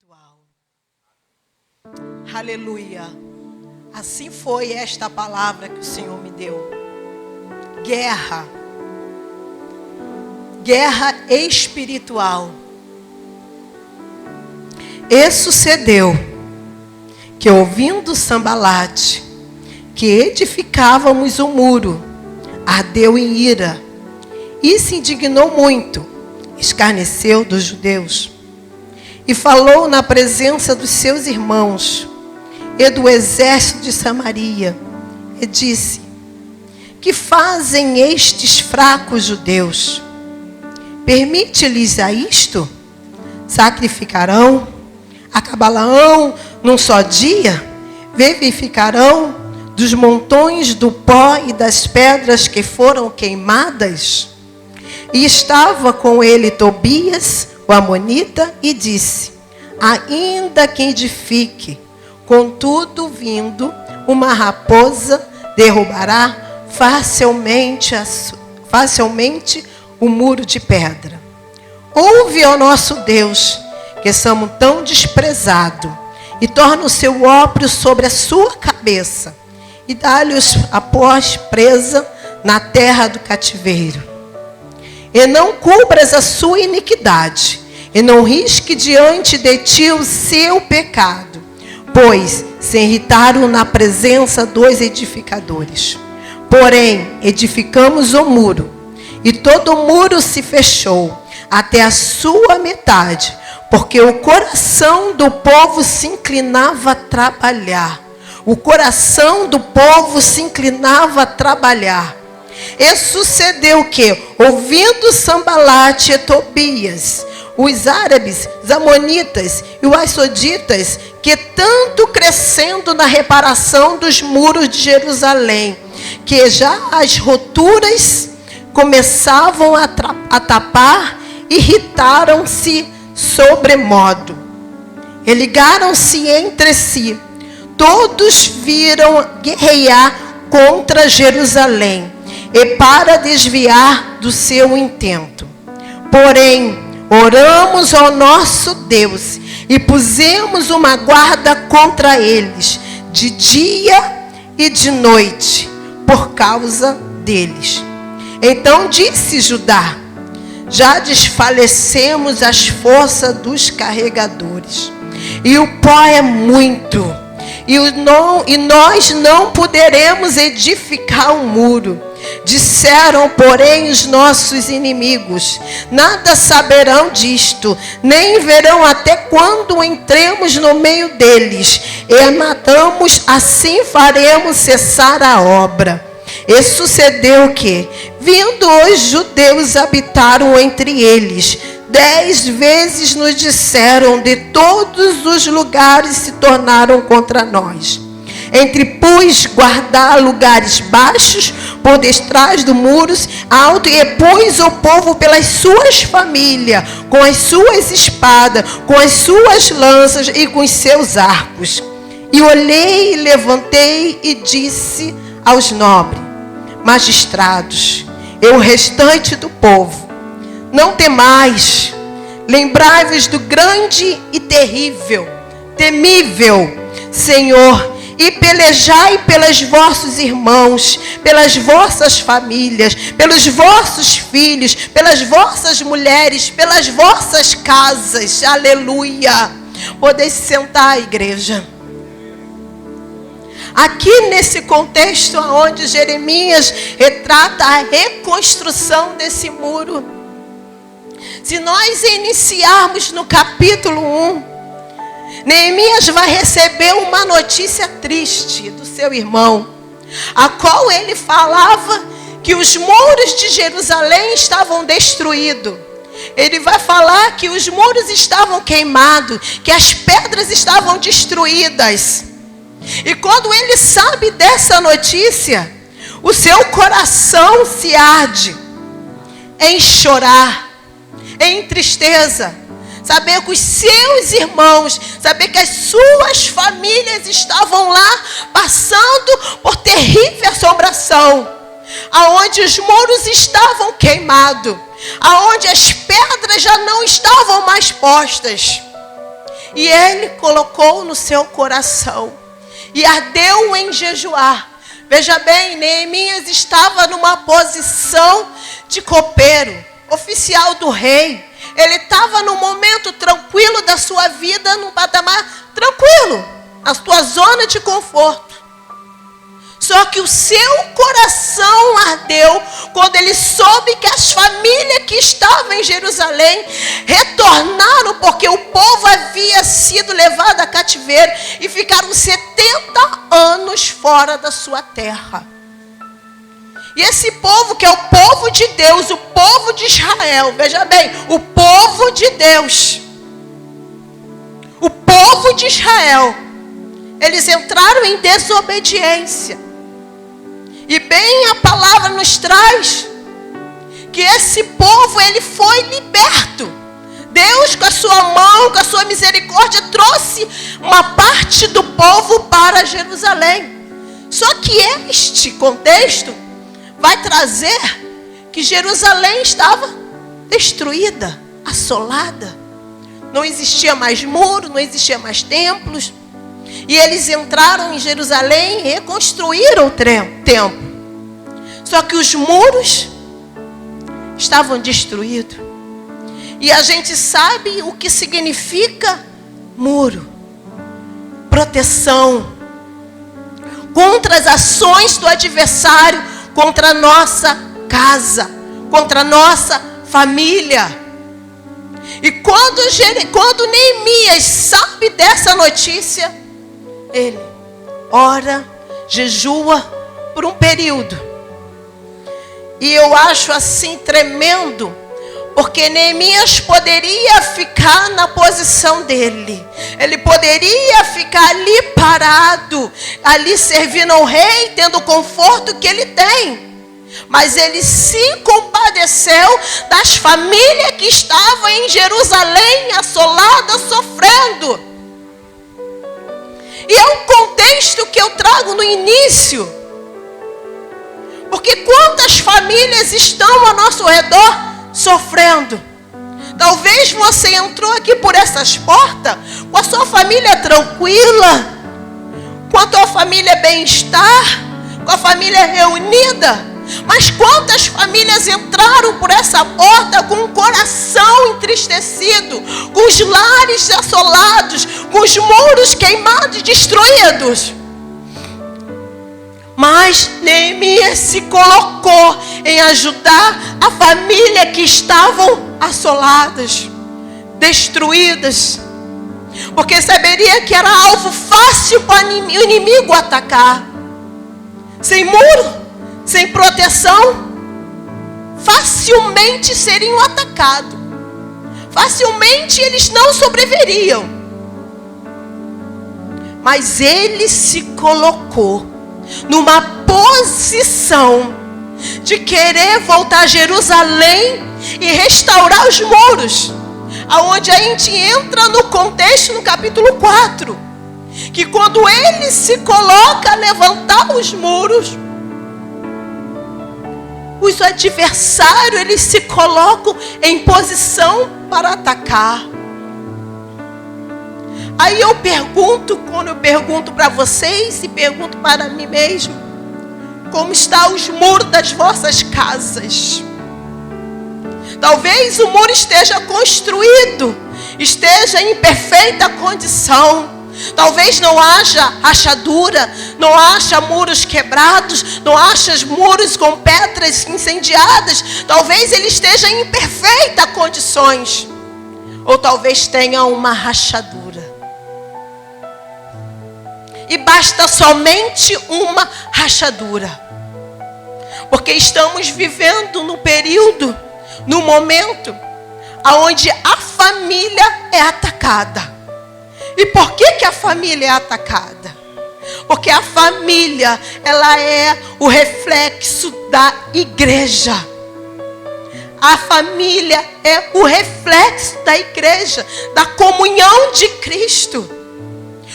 espiritual. Aleluia. Assim foi esta palavra que o Senhor me deu. Guerra. Guerra espiritual. E sucedeu que, ouvindo Sambalate, que edificávamos o muro, ardeu em ira e se indignou muito, escarneceu dos judeus e falou na presença dos seus irmãos e do exército de Samaria e disse: que fazem estes fracos judeus? Permite-lhes a isto? Sacrificarão? Acabarão num só dia? Vivificarão dos montões do pó e das pedras que foram queimadas? E estava com ele Tobias, o amonita, e disse: ainda que edifique, contudo vindo uma raposa, derrubará facilmente o muro de pedra. Ouve, ó nosso Deus, que somos tão desprezados, e torna o seu óprio sobre a sua cabeça, e dá-lhes após presa na terra do cativeiro. E não cubras a sua iniquidade, e não risque diante de ti o seu pecado, pois se irritaram na presença dos edificadores. Porém, edificamos o muro, e todo o muro se fechou, até a sua metade, porque o coração do povo se inclinava a trabalhar. O coração do povo se inclinava a trabalhar. E sucedeu que, ouvindo Sambalate e Tobias, os árabes, os amonitas e os assoditas, que tanto crescendo na reparação dos muros de Jerusalém, que já as roturas começavam a tapar, irritaram-se sobremodo. E ligaram-se entre si. Todos viram guerrear contra Jerusalém, e para desviar do seu intento. Porém, oramos ao nosso Deus, e pusemos uma guarda contra eles, de dia e de noite, por causa deles. Então disse Judá: já desfalecemos as forças dos carregadores, e o pó é muito, e nós não poderemos edificar um muro. Disseram, porém, os nossos inimigos: nada saberão disto, nem verão até quando entremos no meio deles, e matamos, assim faremos cessar a obra. E sucedeu que, vindo os judeus, habitaram entre eles. 10 vezes nos disseram: de todos os lugares se tornaram contra nós. Entre, pois, guardar lugares baixos, por detrás dos muros altos, e pôs o povo pelas suas famílias, com as suas espadas, com as suas lanças e com os seus arcos. E olhei, levantei e disse aos nobres magistrados e o restante do povo: não temais, lembrai-vos do grande e terrível, temível Senhor, e pelejai pelos vossos irmãos, pelas vossas famílias, pelos vossos filhos, pelas vossas mulheres, pelas vossas casas. Aleluia. Podeis sentar, igreja. Aqui nesse contexto onde Jeremias retrata a reconstrução desse muro, se nós iniciarmos no capítulo 1, Neemias vai receber uma notícia triste do seu irmão, a qual ele falava que os muros de Jerusalém estavam destruídos. Ele vai falar que os muros estavam queimados, que as pedras estavam destruídas. E quando ele sabe dessa notícia, o seu coração se arde em chorar, em tristeza. Saber que os seus irmãos, saber que as suas famílias estavam lá passando por terrível assombração, aonde os muros estavam queimados, aonde as pedras já não estavam mais postas. E ele colocou no seu coração. E ardeu em jejuar. Veja bem, Neemias estava numa posição de copeiro, oficial do rei. Ele estava num momento tranquilo da sua vida, num patamar tranquilo, na sua zona de conforto. Só que o seu coração ardeu quando ele soube que as famílias que estavam em Jerusalém retornaram, porque o povo havia sido levado a cativeiro e ficaram 70 anos fora da sua terra. E esse povo, que é o povo de Deus, o povo de Israel, veja bem, o povo de Deus, o povo de Israel, eles entraram em desobediência. E bem a palavra nos traz que esse povo, ele foi liberto. Deus, com a sua mão, com a sua misericórdia, trouxe uma parte do povo para Jerusalém. Só que este contexto vai trazer que Jerusalém estava destruída, assolada. Não existia mais muro, não existia mais templos. E eles entraram em Jerusalém e reconstruíram o templo. Só que os muros estavam destruídos. E a gente sabe o que significa muro. Proteção contra as ações do adversário, contra a nossa casa, contra a nossa família. E quando Neemias sabe dessa notícia, ele ora, jejua por um período. E eu acho assim tremendo, porque Neemias poderia ficar na posição dele. Ele poderia ficar ali parado, ali servindo ao rei, tendo o conforto que ele tem. Mas ele se compadeceu das famílias que estavam em Jerusalém, assoladas, sofrendo. E é um contexto que eu trago no início. Porque quantas famílias estão ao nosso redor sofrendo? Talvez você entrou aqui por essas portas com a sua família tranquila, com a tua família bem-estar, com a família reunida. Mas quantas famílias entraram por essa porta com o coração entristecido, com os lares assolados, com os muros queimados e destruídos? Mas Neemias se colocou em ajudar a família que estavam assoladas, destruídas, porque saberia que era alvo fácil para o inimigo atacar. Sem muro, sem proteção, facilmente seriam atacados. Facilmente eles não sobreviveriam. Mas ele se colocou numa posição de querer voltar a Jerusalém e restaurar os muros. Aonde a gente entra no contexto no capítulo 4. Que quando ele se coloca a levantar os muros, os adversários, eles se colocam em posição para atacar. Aí eu pergunto, quando eu pergunto para vocês e pergunto para mim mesmo, como estão os muros das vossas casas? Talvez o muro esteja construído, esteja em perfeita condição. Talvez não haja rachadura, não haja muros quebrados, não haja muros com pedras incendiadas. Talvez ele esteja em perfeitas condições. Ou talvez tenha uma rachadura. E basta somente uma rachadura. Porque estamos vivendo no período, no momento, onde a família é atacada. E por que a família é atacada? Porque a família, ela é o reflexo da igreja. A família é o reflexo da igreja, da comunhão de Cristo.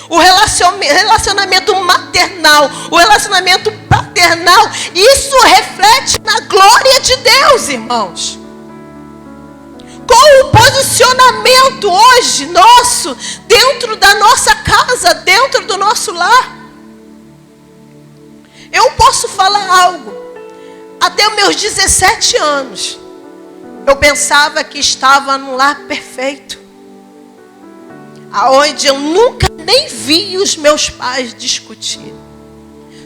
O relacionamento maternal, o relacionamento paternal, isso reflete na glória de Deus, irmãos. Qual o posicionamento hoje nosso dentro dentro da nossa casa, dentro do nosso lar. Eu posso falar algo. Até os meus 17 anos, eu pensava que estava num lar perfeito, aonde eu nunca nem vi os meus pais discutir.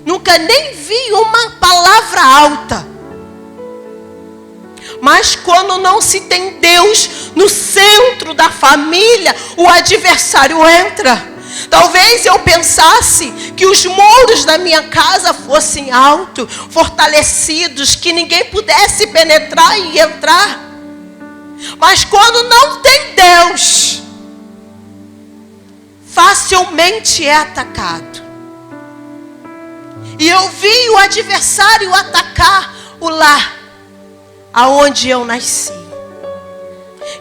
Nunca nem vi uma palavra alta. Mas quando não se tem Deus no centro da família, o adversário entra. Talvez eu pensasse que os muros da minha casa fossem altos, fortalecidos, que ninguém pudesse penetrar e entrar. Mas quando não tem Deus, facilmente é atacado. E eu vi o adversário atacar o lar aonde eu nasci.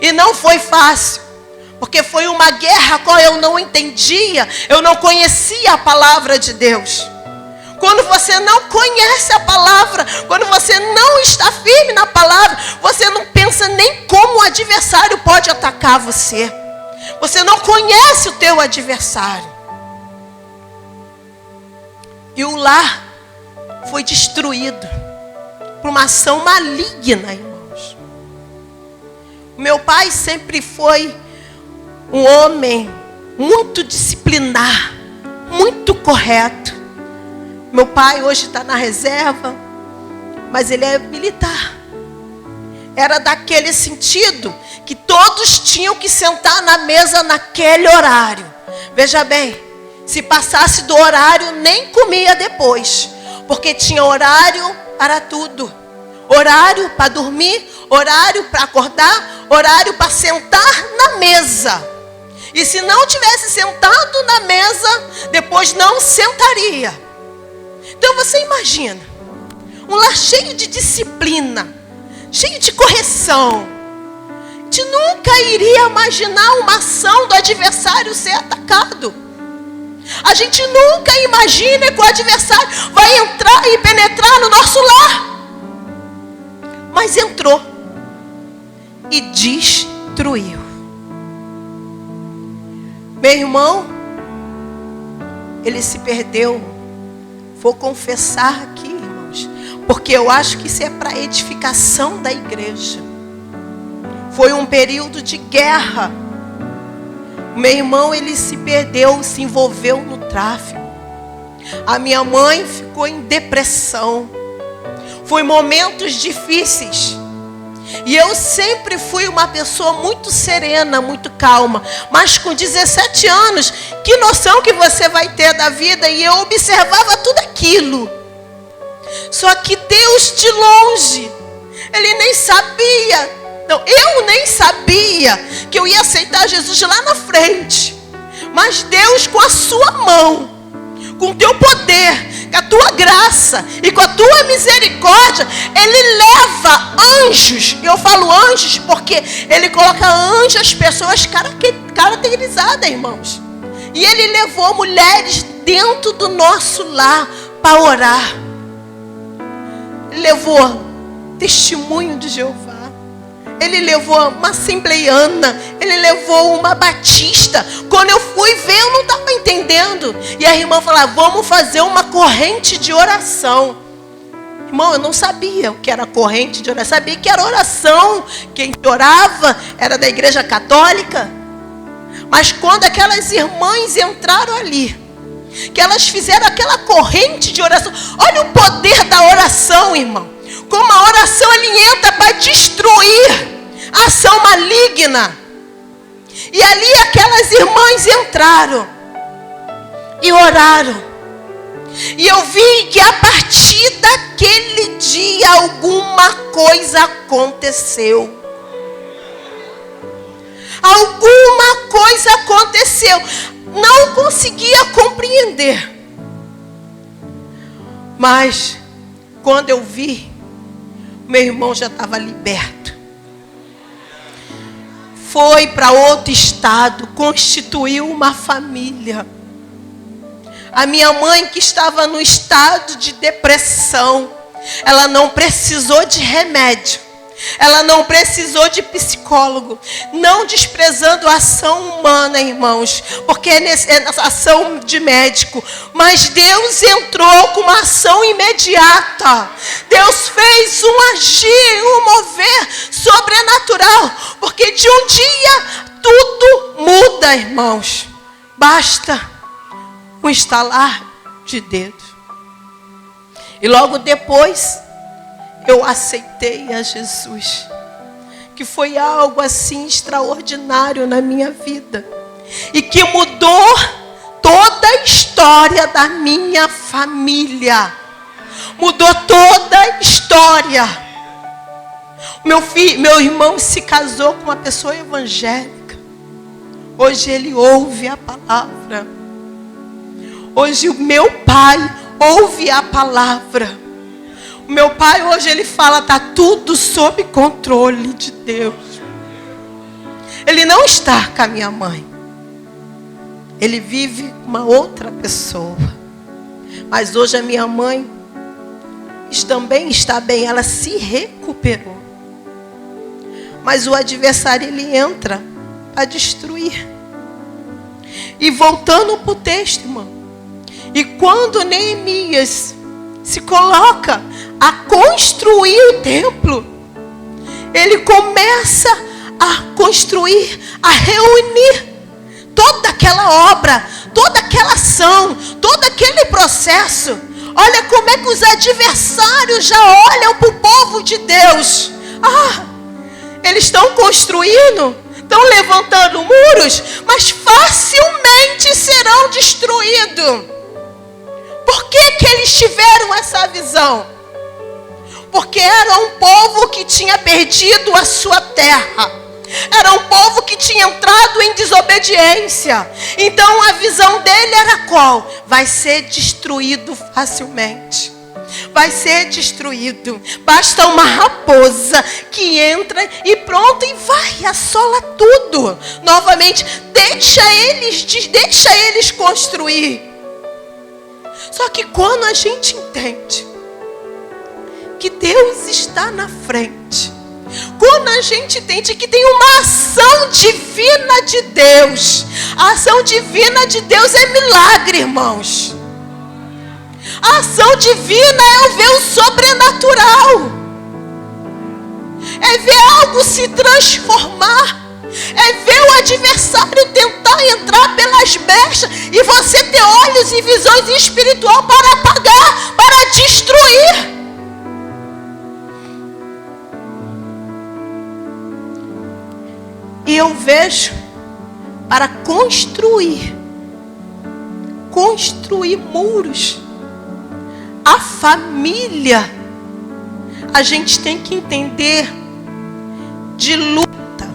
E não foi fácil, porque foi uma guerra a qual eu não entendia, eu não conhecia a palavra de Deus. Quando você não conhece a palavra, quando você não está firme na palavra, você não pensa nem como o adversário pode atacar você. Você não conhece o teu adversário. E o lar foi destruído por uma ação maligna, irmãos. O meu pai sempre foi um homem muito disciplinar, muito correto. Meu pai hoje está na reserva, mas ele é militar. Era daquele sentido que todos tinham que sentar na mesa naquele horário. Veja bem, se passasse do horário, nem comia depois, porque tinha horário para tudo. Horário para dormir, horário para acordar, horário para sentar na mesa. E se não tivesse sentado na mesa, depois não sentaria. Então você imagina, um lar cheio de disciplina, cheio de correção. A gente nunca iria imaginar uma ação do adversário ser atacado. A gente nunca imagina que o adversário vai entrar e penetrar no nosso lar. Mas entrou e destruiu. Meu irmão, ele se perdeu. Vou confessar aqui, irmãos, porque eu acho que isso é para edificação da igreja. Foi um período de guerra. Meu irmão, ele se perdeu, se envolveu no tráfico. A minha mãe ficou em depressão. Foi momentos difíceis. E eu sempre fui uma pessoa muito serena, muito calma. Mas com 17 anos, que noção que você vai ter da vida? E eu observava tudo aquilo. Só que Deus de longe, Ele nem sabia. Não, eu nem sabia que eu ia aceitar Jesus lá na frente. Mas Deus, com a sua mão, com o teu poder, com a tua graça e com a tua misericórdia, Ele leva anjos. Eu falo anjos porque Ele coloca anjos, pessoas caracterizadas, irmãos. E Ele levou mulheres dentro do nosso lar para orar. Ele levou testemunho de Jeová. Ele levou uma assembleiana. Ele levou uma batista. Quando eu fui ver, eu não estava entendendo. E a irmã falava, vamos fazer uma corrente de oração. Irmão, eu não sabia o que era corrente de oração. Eu sabia que era oração. Quem orava era da igreja católica. Mas quando aquelas irmãs entraram ali, que elas fizeram aquela corrente de oração. Olha o poder da oração, irmão. Como a oração ele entra para destruir a ação maligna. E ali aquelas irmãs entraram e oraram. E eu vi que a partir daquele dia alguma coisa aconteceu. Alguma coisa aconteceu. Não conseguia compreender. Mas quando eu vi, meu irmão já estava liberto. Foi para outro estado, constituiu uma família. A minha mãe, que estava no estado de depressão, ela não precisou de remédio. Ela não precisou de psicólogo, não desprezando a ação humana, irmãos, porque é ação de médico. Mas Deus entrou com uma ação imediata. Deus fez um agir, um mover sobrenatural, porque de um dia tudo muda, irmãos. Basta um estalar de dedo. E logo depois eu aceitei a Jesus, que foi algo assim extraordinário na minha vida e que mudou toda a história da minha família. Mudou toda a história. Meu irmão se casou com uma pessoa evangélica. Hoje ele ouve a palavra. Hoje o meu pai ouve a palavra. O meu pai hoje ele fala, está tudo sob controle de Deus. Ele não está com a minha mãe. Ele vive com uma outra pessoa. Mas hoje a minha mãe também está bem, ela se recuperou. Mas o adversário ele entra para destruir. E voltando para o texto, irmão. E quando Neemias se coloca a construir o templo, ele começa a construir, a reunir toda aquela obra, toda aquela ação, todo aquele processo. Olha como é que os adversários já olham para o povo de Deus. Eles estão construindo, estão levantando muros, mas facilmente serão destruídos. Por que eles tiveram essa visão? Porque era um povo que tinha perdido a sua terra. Era um povo que tinha entrado em desobediência. Então a visão dele era qual? Vai ser destruído facilmente. Vai ser destruído. Basta uma raposa que entra e pronto, e vai, assola tudo. Novamente, deixa eles construir. Só que quando a gente entende que Deus está na frente, quando a gente entende que tem uma ação divina de Deus, a ação divina de Deus é milagre, irmãos. A ação divina é ver o sobrenatural, é ver algo se transformar, é ver o adversário tentar entrar pelas brechas e você ter olhos e visões espirituais para apagar, para destruir. E eu vejo para construir muros. A família, a gente tem que entender de luta.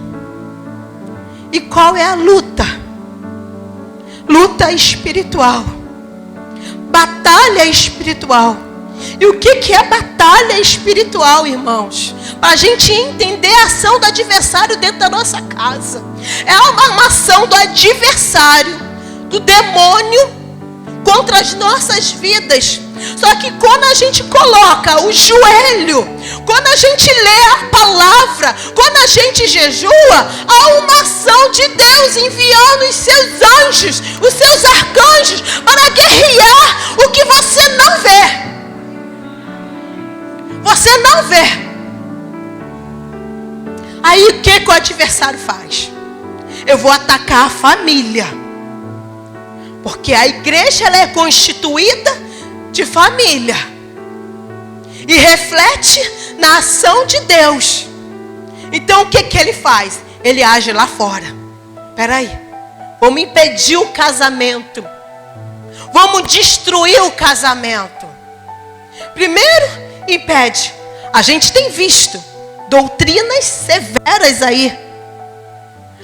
E qual é a luta? Luta espiritual. Batalha espiritual. E o que é batalha espiritual, irmãos? Para a gente entender a ação do adversário dentro da nossa casa. É uma ação do adversário, do demônio, contra as nossas vidas. Só que quando a gente coloca o joelho, quando a gente lê a palavra, quando a gente jejua, há uma ação de Deus enviando os seus anjos, os seus arcanjos, para guerrear o que você não vê. Você não vê. Aí o que o adversário faz? Eu vou atacar a família. Porque a igreja ela é constituída de família. E reflete na ação de Deus. Então o que ele faz? Ele age lá fora. Peraí. Vamos impedir o casamento. Vamos destruir o casamento. Primeiro, impede. A gente tem visto doutrinas severas aí.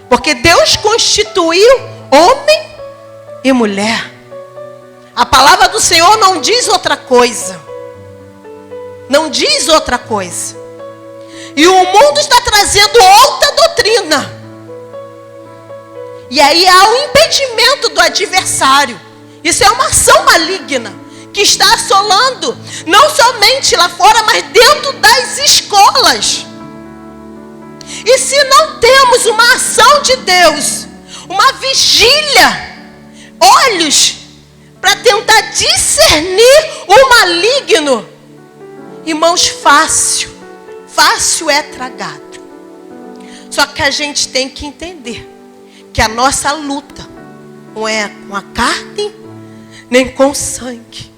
Porque Deus constituiu homem e mulher. A palavra do Senhor não diz outra coisa. Não diz outra coisa. E o mundo está trazendo outra doutrina. E aí há o impedimento do adversário. Isso é uma ação maligna que está assolando não somente lá fora, mas dentro das escolas. E se não temos uma ação de Deus, uma vigília, olhos para tentar discernir o maligno, irmãos, fácil é tragado. Só que a gente tem que entender que a nossa luta não é com a carne, nem com o sangue,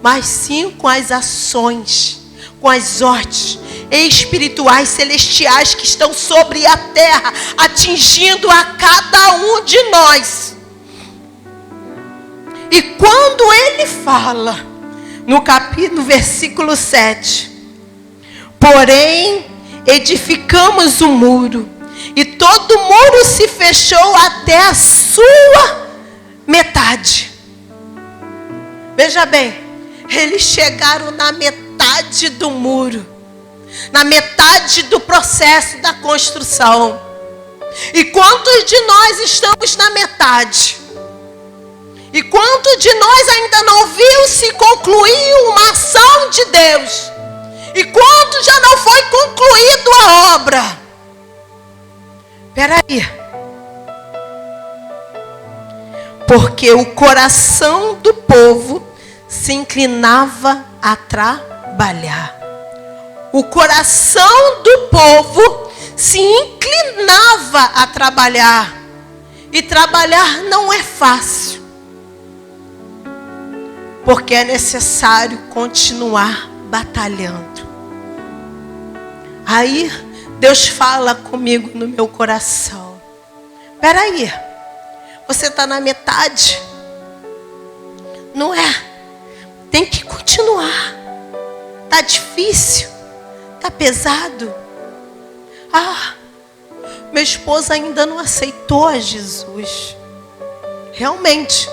mas sim com as ações, com as ordens espirituais celestiais que estão sobre a terra, atingindo a cada um de nós. E quando ele fala no versículo 7, porém edificamos o muro, e todo o muro se fechou até a sua metade. Veja bem, eles chegaram na metade do muro, na metade do processo da construção. E quantos de nós estamos na metade? E quantos de nós ainda não viu se concluir uma ação de Deus? E quanto já não foi concluído a obra? Espera aí. Porque o coração do povo se inclinava a trabalhar. O coração do povo se inclinava a trabalhar. E trabalhar não é fácil. Porque é necessário continuar batalhando. Aí Deus fala comigo no meu coração. Espera aí. Você está na metade. Não é? Tem que continuar. Está difícil. Está pesado. Meu esposo ainda não aceitou a Jesus. Realmente.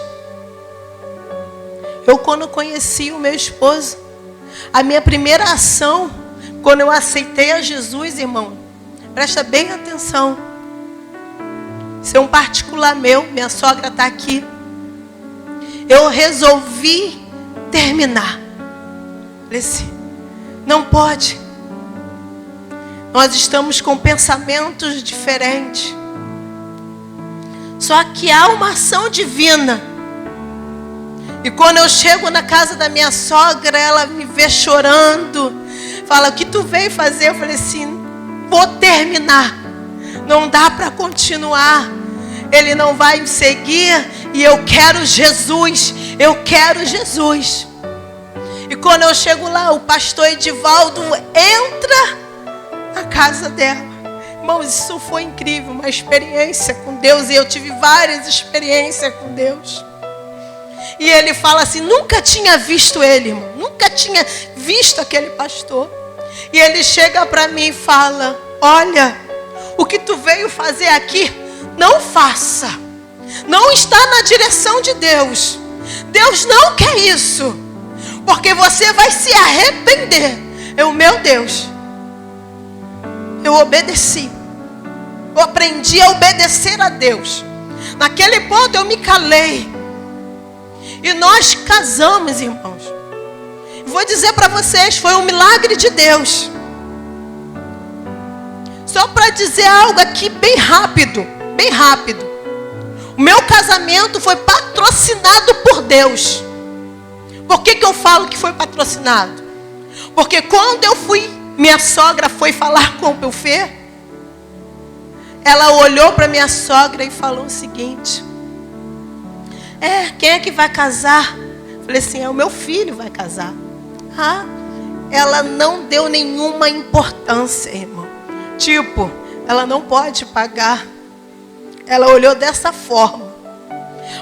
Eu, quando conheci o meu esposo, a minha primeira ação, quando eu aceitei a Jesus, irmão, presta bem atenção. Isso é um particular meu, minha sogra está aqui. Eu resolvi terminar. Falei assim, não pode. Nós estamos com pensamentos diferentes. Só que há uma ação divina. E quando eu chego na casa da minha sogra, ela me vê chorando. Fala, o que tu veio fazer? Eu falei assim, vou terminar. Não dá para continuar. Ele não vai me seguir. E eu quero Jesus. Eu quero Jesus. E quando eu chego lá, o pastor Edivaldo entra na casa dela. Irmãos, isso foi incrível. Uma experiência com Deus. E eu tive várias experiências com Deus. E ele fala assim, nunca tinha visto ele, irmão. Nunca tinha visto aquele pastor. E ele chega para mim e fala, olha, o que tu veio fazer aqui, não faça. Não está na direção de Deus. Deus não quer isso. Porque você vai se arrepender. Meu Deus. Eu obedeci. Eu aprendi a obedecer a Deus. Naquele ponto eu me calei. E nós casamos, irmãos. Vou dizer para vocês, foi um milagre de Deus. Só para dizer algo aqui bem rápido. Bem rápido. O meu casamento foi patrocinado por Deus. Por que eu falo que foi patrocinado? Porque quando eu fui, minha sogra foi falar com o buffet. Ela olhou para minha sogra e falou o seguinte. Quem é que vai casar? Falei assim, o meu filho vai casar. Ela não deu nenhuma importância, irmão. Tipo, ela não pode pagar. Ela olhou dessa forma.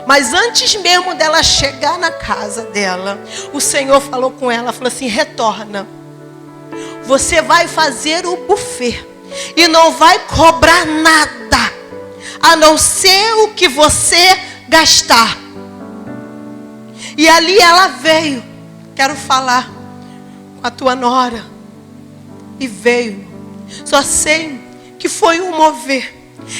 Mas antes mesmo dela chegar na casa dela, o Senhor falou com ela, falou assim, retorna. Você vai fazer o buffet e não vai cobrar nada, a não ser o que você gastar. E ali ela veio, quero falar com a tua nora. E veio. Só sei que foi um mover.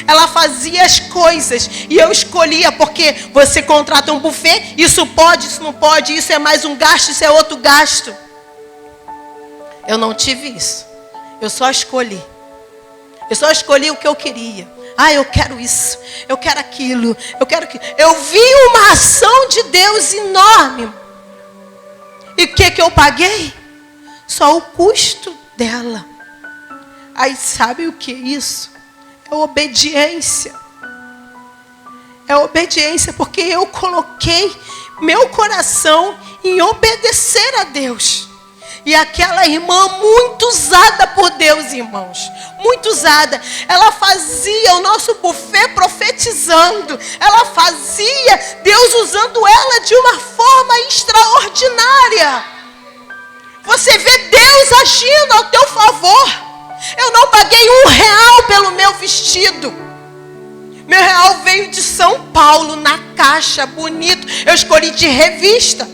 Ela fazia as coisas e eu escolhia, porque você contrata um buffet, isso pode, isso não pode, isso é mais um gasto, isso é outro gasto. Eu não tive isso. Eu só escolhi. Eu só escolhi o que eu queria. Ah, eu quero isso, eu quero aquilo, eu quero aquilo. Eu vi uma ação de Deus enorme. E o que eu paguei? Só o custo dela. Aí sabe o que é isso? É obediência. É obediência, porque eu coloquei meu coração em obedecer a Deus. E aquela irmã muito usada por Deus, irmãos. Muito usada. Ela fazia o nosso buffet profetizando. Ela fazia Deus usando ela de uma forma extraordinária. Você vê Deus agindo ao teu favor. Eu não paguei R$1 pelo meu vestido. Meu real veio de São Paulo, na caixa, bonito. Eu escolhi de revista.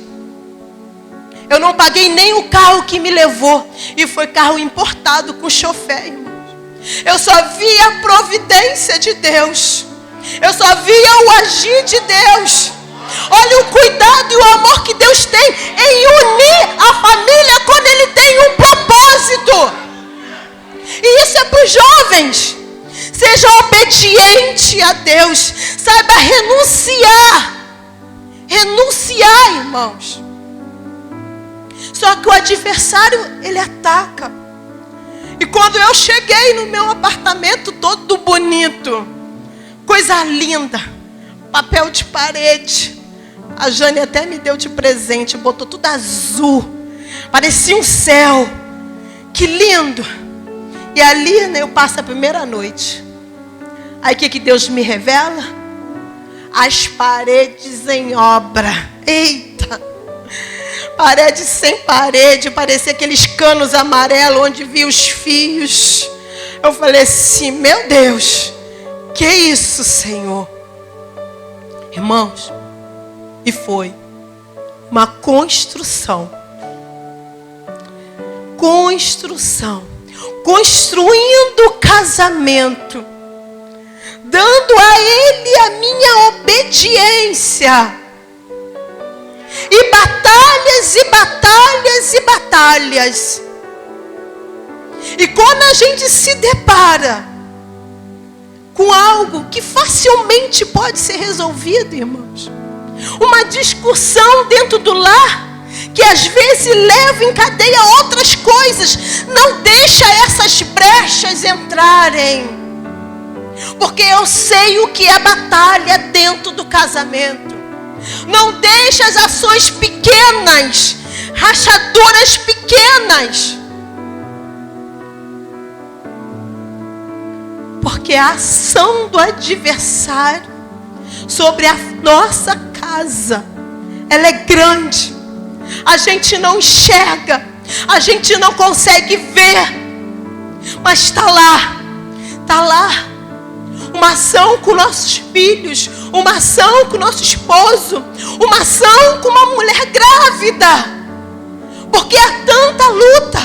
Eu não paguei nem o carro que me levou. E foi carro importado com chofer, irmãos. Eu só via a providência de Deus. Eu só via o agir de Deus. Olha o cuidado e o amor que Deus tem em unir a família quando Ele tem um propósito. E isso é para os jovens. Seja obediente a Deus. Saiba renunciar. Renunciar, irmãos. Só que o adversário, ele ataca. E quando eu cheguei no meu apartamento todo bonito, coisa linda, papel de parede, a Jane até me deu de presente, botou tudo azul, parecia um céu, que lindo. E ali, né, eu passo a primeira noite. Aí o que Deus me revela? As paredes em obra. Eita! Parede sem parede, parecia aqueles canos amarelos onde vi os fios. Eu falei assim, meu Deus, que isso, Senhor? Irmãos, e foi uma construção. Construindo o casamento, dando a Ele a minha obediência. E batalhas, e batalhas, e batalhas. E quando a gente se depara com algo que facilmente pode ser resolvido, irmãos, uma discussão dentro do lar, que às vezes leva em cadeia outras coisas, não deixa essas brechas entrarem. Porque eu sei o que é batalha dentro do casamento. Não deixa as ações pequenas, rachaduras pequenas. Porque a ação do adversário sobre a nossa casa, ela é grande. A gente não enxerga, a gente não consegue ver, mas está lá. Uma ação com nossos filhos, uma ação com nosso esposo, uma ação com uma mulher grávida. Porque há tanta luta,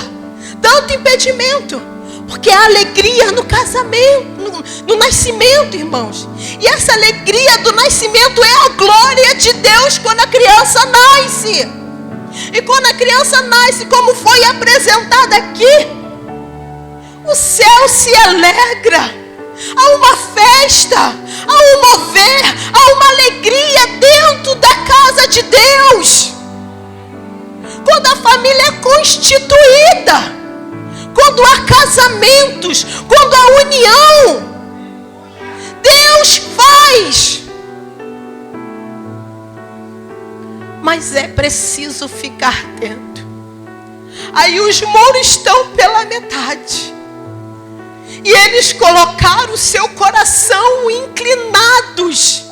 tanto impedimento. Porque há alegria no casamento, no nascimento, irmãos. E essa alegria do nascimento é a glória de Deus quando a criança nasce. E quando a criança nasce, como foi apresentada aqui, o céu se alegra. Há uma festa, há um mover, há uma alegria dentro da casa de Deus. Quando a família é constituída, quando há casamentos, quando há união, Deus faz. Mas é preciso ficar dentro. Aí os muros estão pela metade. E eles colocaram o seu coração inclinados.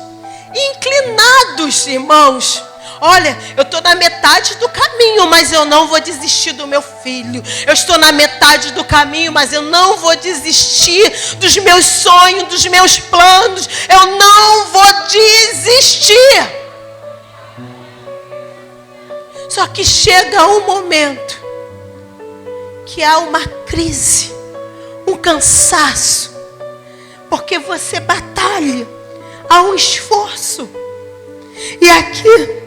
Inclinados, irmãos. Olha, eu estou na metade do caminho, mas eu não vou desistir do meu filho. Eu estou na metade do caminho, mas eu não vou desistir dos meus sonhos, dos meus planos. Eu não vou desistir. Só que chega um momento que há uma crise, um cansaço, porque você batalha, há um esforço. E aqui,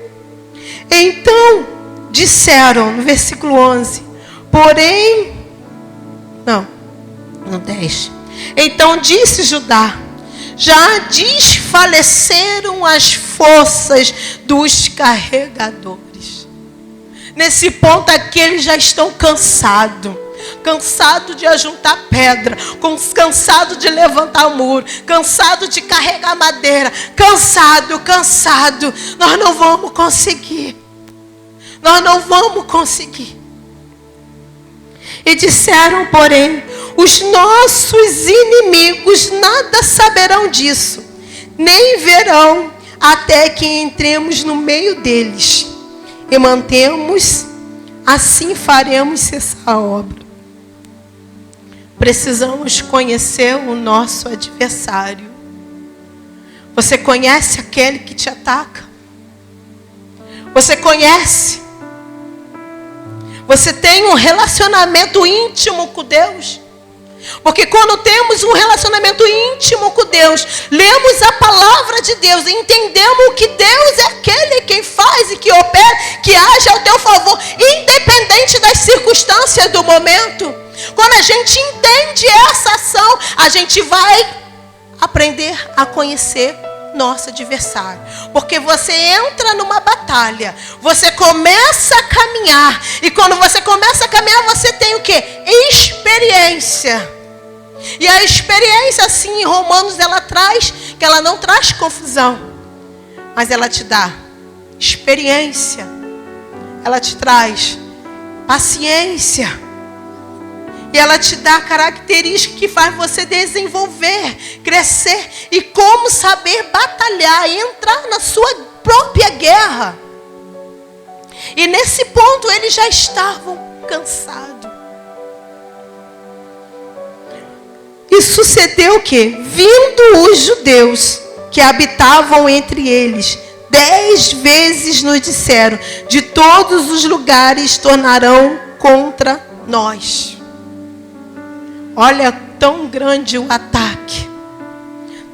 então, disseram no versículo 11, porém, no 10, Então disse Judá: já desfaleceram as forças dos carregadores. Nesse ponto aqui eles já estão cansados. Cansado de ajuntar pedra, cansado de levantar o muro, cansado de carregar madeira, cansado. Nós não vamos conseguir. E disseram, porém, os nossos inimigos nada saberão disso, nem verão até que entremos no meio deles e mantemos, assim faremos cessar a obra. Precisamos conhecer o nosso adversário. Você conhece aquele que te ataca? Você conhece? Você tem um relacionamento íntimo com Deus? Porque quando temos um relacionamento íntimo com Deus, lemos a palavra de Deus, entendemos que Deus é aquele quem faz e que opera, que age ao teu favor, independente das circunstâncias do momento. Quando a gente entende essa ação, a gente vai aprender a conhecer nosso adversário. Porque você entra numa batalha, você começa a caminhar, e quando você começa a caminhar, você tem o quê? Experiência. E a experiência, assim, em Romanos, ela não traz confusão, mas ela te dá experiência, ela te traz paciência, e ela te dá características que faz você desenvolver, crescer, e como saber batalhar, entrar na sua própria guerra. E nesse ponto eles já estavam cansados. E sucedeu o quê? Vindo os judeus que habitavam entre eles, 10 vezes nos disseram: de todos os lugares tornarão contra nós. Olha, tão grande o ataque,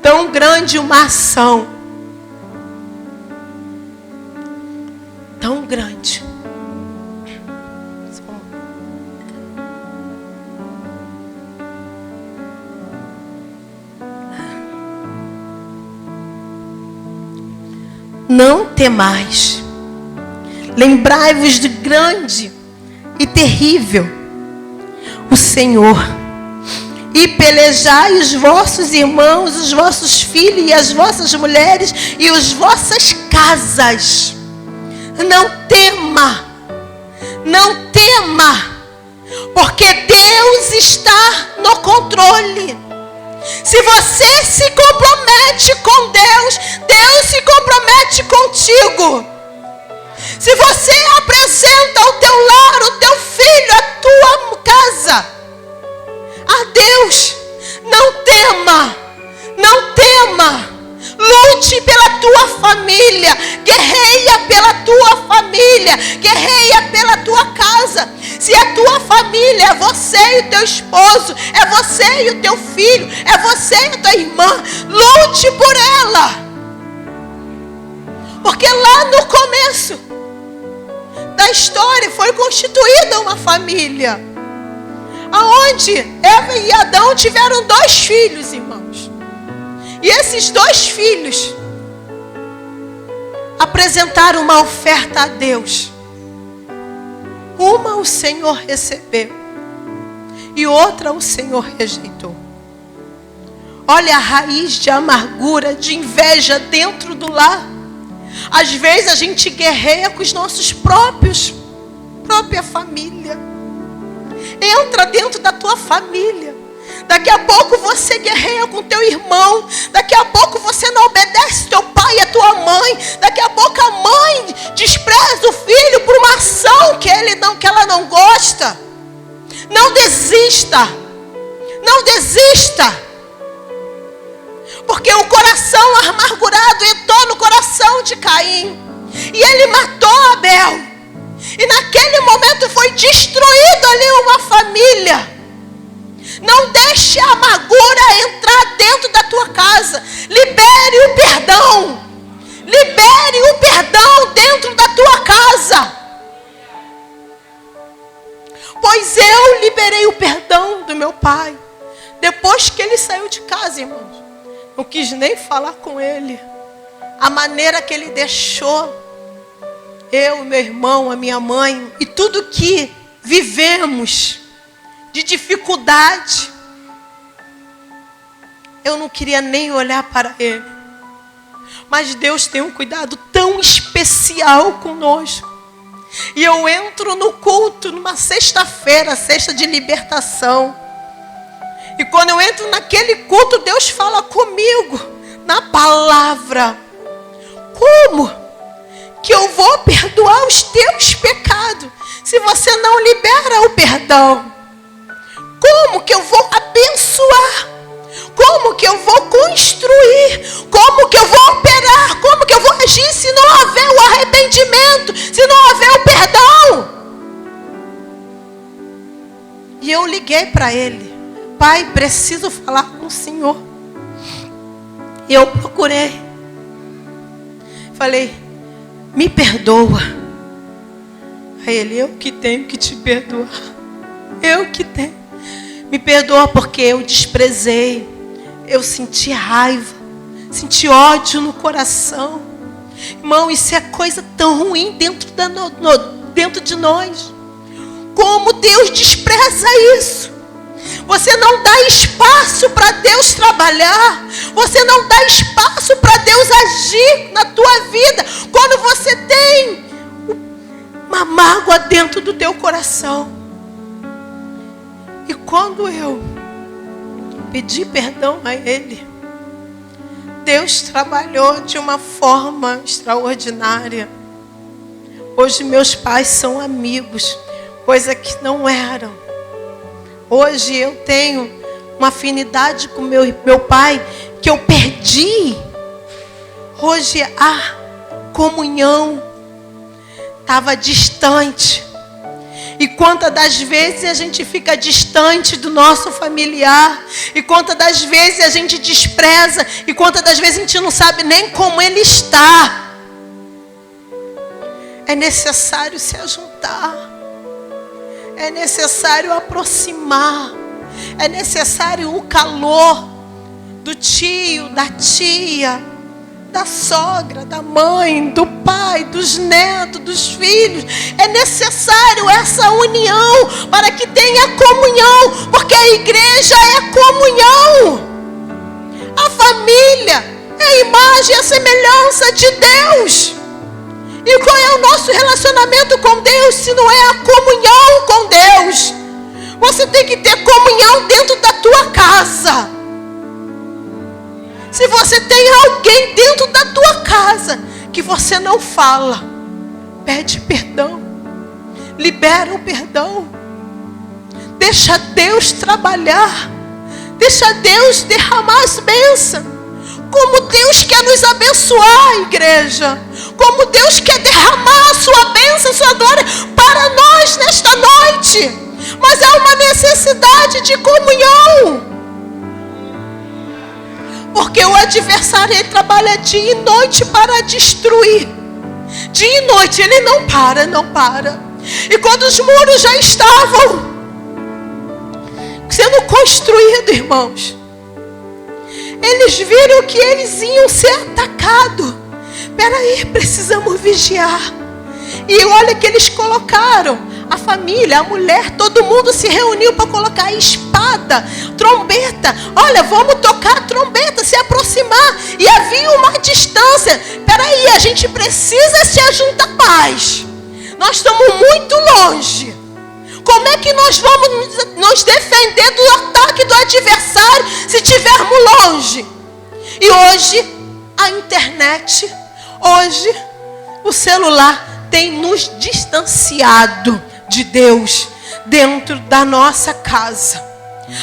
tão grande uma ação, tão grande. Não temais, lembrai-vos de grande e terrível o Senhor, e pelejai os vossos irmãos, os vossos filhos e as vossas mulheres e as vossas casas. Não tema, porque Deus está no controle. Se você se compromete com Deus, Deus se compromete contigo. Se você apresenta o teu lar, o teu filho, a tua casa a Deus, não tema. Lute pela tua família, guerreia pela tua família, guerreia pela tua casa. Se a tua família é você e o teu esposo, é você e o teu filho, é você e a tua irmã, lute por ela. Porque lá no começo da história foi constituída uma família, aonde Eva e Adão tiveram 2 filhos, irmãos. E esses 2 filhos apresentaram uma oferta a Deus. Uma o Senhor recebeu e outra o Senhor rejeitou. Olha a raiz de amargura, de inveja dentro do lar. Às vezes a gente guerreia com os nossos própria família. Entra dentro da tua família. Daqui a pouco você guerreia com teu irmão. Daqui a pouco você não obedece teu pai e a tua mãe. Daqui a pouco a mãe despreza o filho por uma ação que ela não gosta. Não desista. Porque o coração amargurado entrou no coração de Caim. E ele matou Abel. E naquele momento foi destruída ali uma família. Não deixe a amargura entrar dentro da tua casa. Libere o perdão. Libere o perdão dentro da tua casa. Pois eu liberei o perdão do meu pai. Depois que ele saiu de casa, irmãos, não quis nem falar com ele. A maneira que ele deixou eu, meu irmão, a minha mãe e tudo que vivemos de dificuldade, eu não queria nem olhar para ele. Mas Deus tem um cuidado tão especial conosco. E eu entro no culto numa sexta-feira, sexta de libertação. E quando eu entro naquele culto, Deus fala comigo na palavra. Como que eu vou perdoar os teus pecados se você não libera o perdão? Como que eu vou abençoar? Como que eu vou construir? Como que eu vou operar? Como que eu vou agir se não houver o arrependimento? Se não houver o perdão? E eu liguei para ele. Pai, preciso falar com o Senhor. E eu procurei. Falei, me perdoa. Aí ele, eu que tenho que te perdoar. Eu que tenho. Me perdoa porque eu desprezei. Eu senti raiva. Senti ódio no coração. Irmão, isso é coisa tão ruim dentro de nós. Como Deus despreza isso. Você não dá espaço para Deus trabalhar. Você não dá espaço para Deus agir na tua vida. Quando você tem uma mágoa dentro do teu coração. E quando eu pedi perdão a Ele, Deus trabalhou de uma forma extraordinária. Hoje meus pais são amigos, coisa que não eram. Hoje eu tenho uma afinidade com meu pai que eu perdi. Hoje a comunhão estava distante. E quantas das vezes a gente fica distante do nosso familiar. E quantas das vezes a gente despreza. E quantas das vezes a gente não sabe nem como ele está. É necessário se ajuntar. É necessário aproximar. É necessário o calor do tio, da tia, da sogra, da mãe, do pai, dos netos, dos filhos. É necessário essa união para que tenha comunhão, porque a igreja é comunhão. A família é a imagem e a semelhança de Deus. E qual é o nosso relacionamento com Deus se não é a comunhão com Deus? Você tem que ter comunhão dentro da tua casa. Se você tem alguém dentro da tua casa que você não fala, pede perdão, libera o perdão, deixa Deus trabalhar, deixa Deus derramar as bênçãos. Como Deus quer nos abençoar, igreja, como Deus quer derramar a sua bênção, a sua glória para nós nesta noite. Mas há uma necessidade de comunhão. Porque o adversário, ele trabalha dia e noite para destruir. Dia e noite, ele não para. E quando os muros já estavam sendo construídos, irmãos, eles viram que eles iam ser atacados. Peraí, precisamos vigiar. E olha que eles colocaram. A família, a mulher, todo mundo se reuniu para colocar espada, trombeta. Olha, vamos tocar a trombeta, se aproximar. E havia uma distância. Peraí, a gente precisa se ajuntar mais. Nós estamos muito longe. Como é que nós vamos nos defender do ataque do adversário se estivermos longe? E hoje, a internet, hoje, o celular tem nos distanciado de Deus dentro da nossa casa.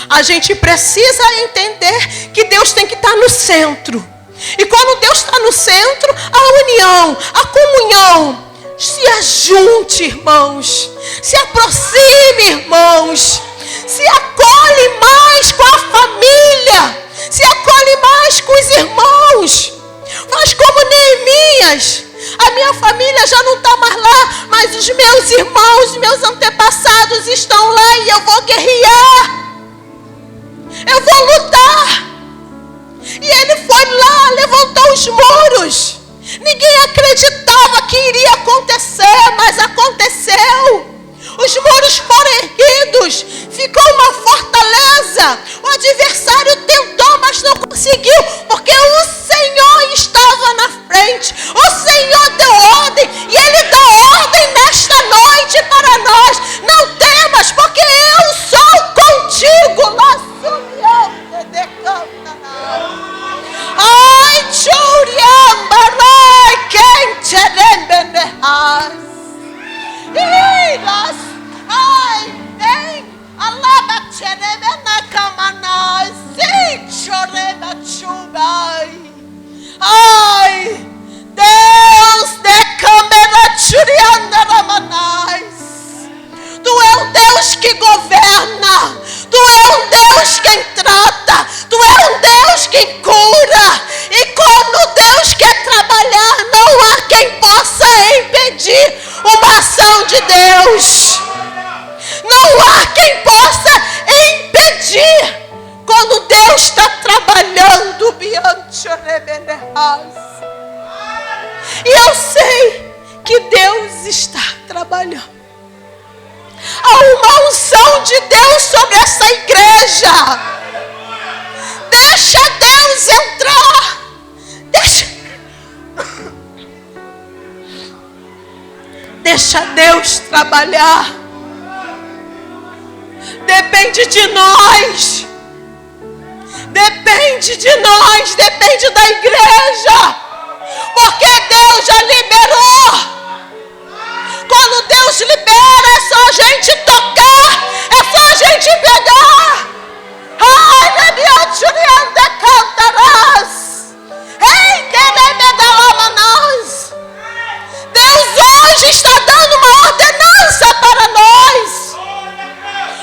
A gente precisa entender que Deus tem que estar no centro. E quando Deus está no centro, a união, a comunhão, se ajunte, irmãos. Se aproxime, irmãos. Se acolhe mais com a família. Se acolhe mais com os irmãos. Faz como Neemias. A minha família já não está mais lá, mas os meus irmãos, meus antepassados estão lá e eu vou guerrear. Eu vou lutar. E ele foi lá, levantou os muros. Ninguém acreditava que iria acontecer, mas aconteceu. Os muros foram erguidos, ficou uma fortaleza. O adversário tentou, mas não conseguiu, porque o Senhor estava na frente. O Senhor deu ordem, e Ele dá ordem nesta noite para nós. Não temas, porque eu sou contigo. Ai, churiambarai, quem terembenehas. Ai, tem alaba teremena camanai, sim, choreba chubai. Ai, Deus de câmera churiandaramanais. Tu é um Deus que governa. Tu é um Deus quem trata. Tu é um Deus que cura. E quando Deus quer trabalhar, não há quem possa impedir uma ação de Deus. Não há quem possa impedir quando Deus está trabalhando. E eu sei que Deus está trabalhando. Há uma unção de Deus sobre essa igreja. Deixa Deus entrar. Deixa Deus trabalhar. Depende de nós. Depende de nós. Depende da igreja. Porque Deus já liberou. Quando Deus libera, é só a gente tocar, é só a gente pegar. Ai, Nebioturianda cantarás. Ei, Querebedalamanas. Deus hoje está dando uma ordenança para nós.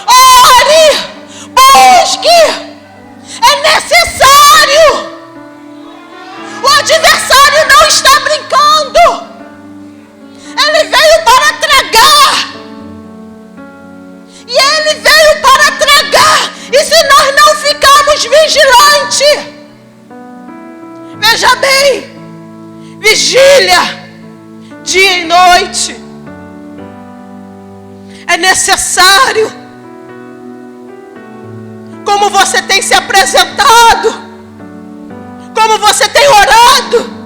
Ore, busque. É necessário. O adversário não está brincando. Ele veio para tragar. E ele veio para tragar. E se nós não ficarmos vigilantes, veja bem, vigília, dia e noite. É necessário. Como você tem se apresentado, como você tem orado.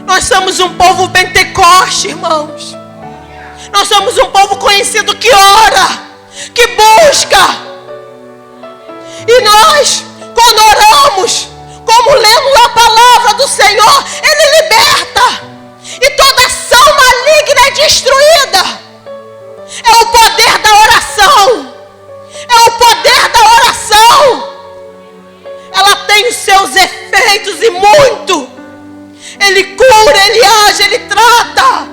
Nós somos um povo Pentecoste, irmãos. Nós somos um povo conhecido que ora, que busca. E nós, quando oramos, como lemos a palavra do Senhor, Ele liberta. E toda ação maligna é destruída. É o poder da oração. É o poder da oração. Ela tem os seus efeitos e muito. Ele cura, Ele age, Ele trata.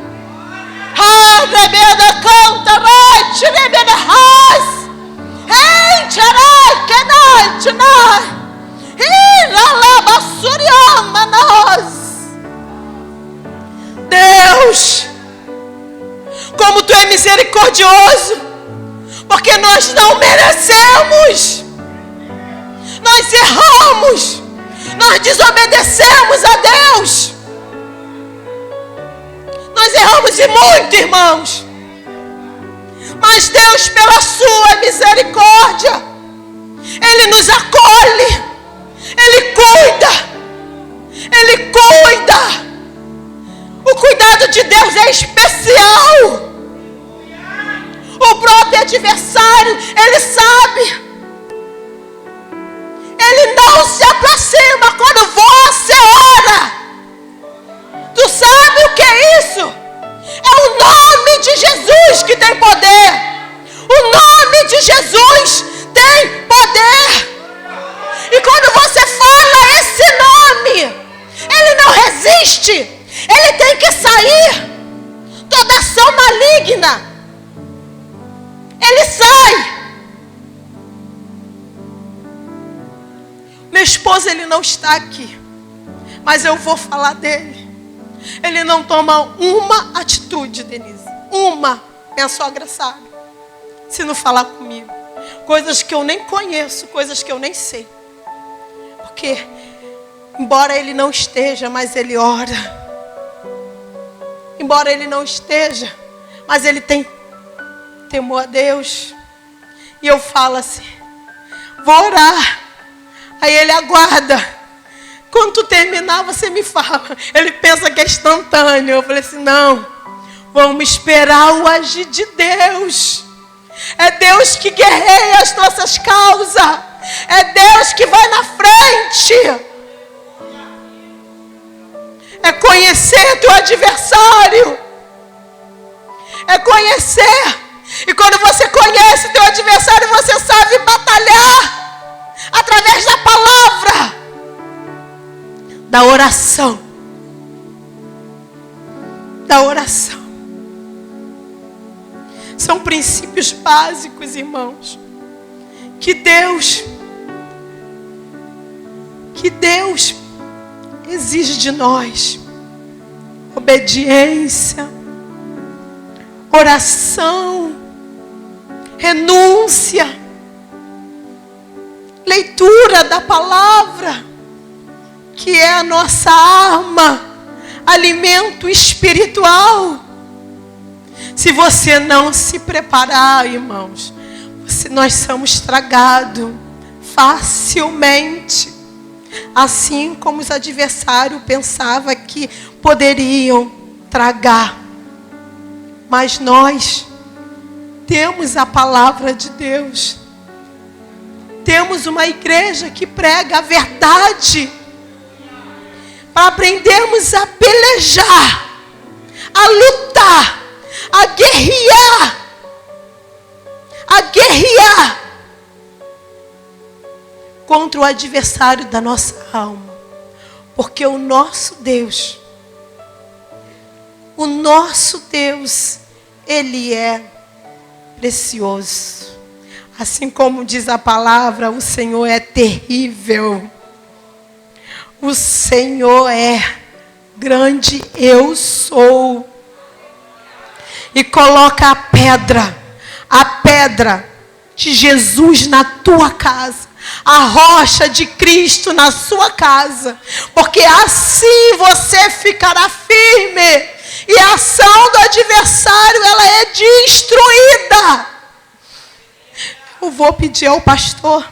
Ah, rebeda canta, right, rebeda ras. Hey, charai, kenai, chanai. Hey, lala basuriama nós. Deus, como Tu é misericordioso, porque nós não merecemos. Nós erramos. Nós desobedecemos a Deus. Nós erramos e muito, irmãos. Mas Deus, pela sua misericórdia, Ele nos acolhe. Ele cuida. Ele cuida. O cuidado de Deus é especial. O próprio adversário, ele sabe. Ele não se aproxima quando você ora. Tu sabe o que é isso? É o nome de Jesus que tem poder. O nome de Jesus tem poder. E quando você fala esse nome, ele não resiste. Ele tem que sair. Toda ação maligna, ele sai. Meu esposo, ele não está aqui, mas eu vou falar dele. Ele não toma uma atitude, Denise. Uma. Minha sogra sabe. Se não falar comigo. coisas que eu nem conheço, coisas que eu nem sei. Porque, embora ele não esteja, mas ele ora. Embora ele não esteja, mas ele tem temor a Deus. E eu falo assim, vou orar. Aí ele aguarda. Quando tu terminar, você me fala. Ele pensa que é instantâneo. Eu falei assim, não. Vamos esperar o agir de Deus. É Deus que guerreia as nossas causas. É Deus que vai na frente. É conhecer teu adversário. É conhecer. E quando você conhece teu adversário, você sabe batalhar através da palavra, da oração. Da oração. São princípios básicos, irmãos, que Deus exige de nós. Obediência, oração, renúncia, leitura da palavra, que é a nossa arma, alimento espiritual. Se você não se preparar, irmãos, nós somos tragados facilmente. Assim como os adversários pensavam que poderiam tragar. Mas nós temos a palavra de Deus. Temos uma igreja que prega a verdade. Para aprendermos a pelejar, a lutar, a guerrear contra o adversário da nossa alma. Porque o nosso Deus, Ele é precioso. Assim como diz a palavra, o Senhor é terrível. O Senhor é grande, eu sou. E coloca a pedra de Jesus na tua casa. A rocha de Cristo na sua casa. Porque assim você ficará firme. E a ação do adversário, ela é destruída. Eu vou pedir ao pastor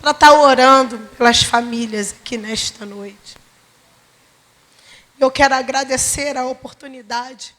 para estar orando pelas famílias aqui nesta noite. Eu quero agradecer a oportunidade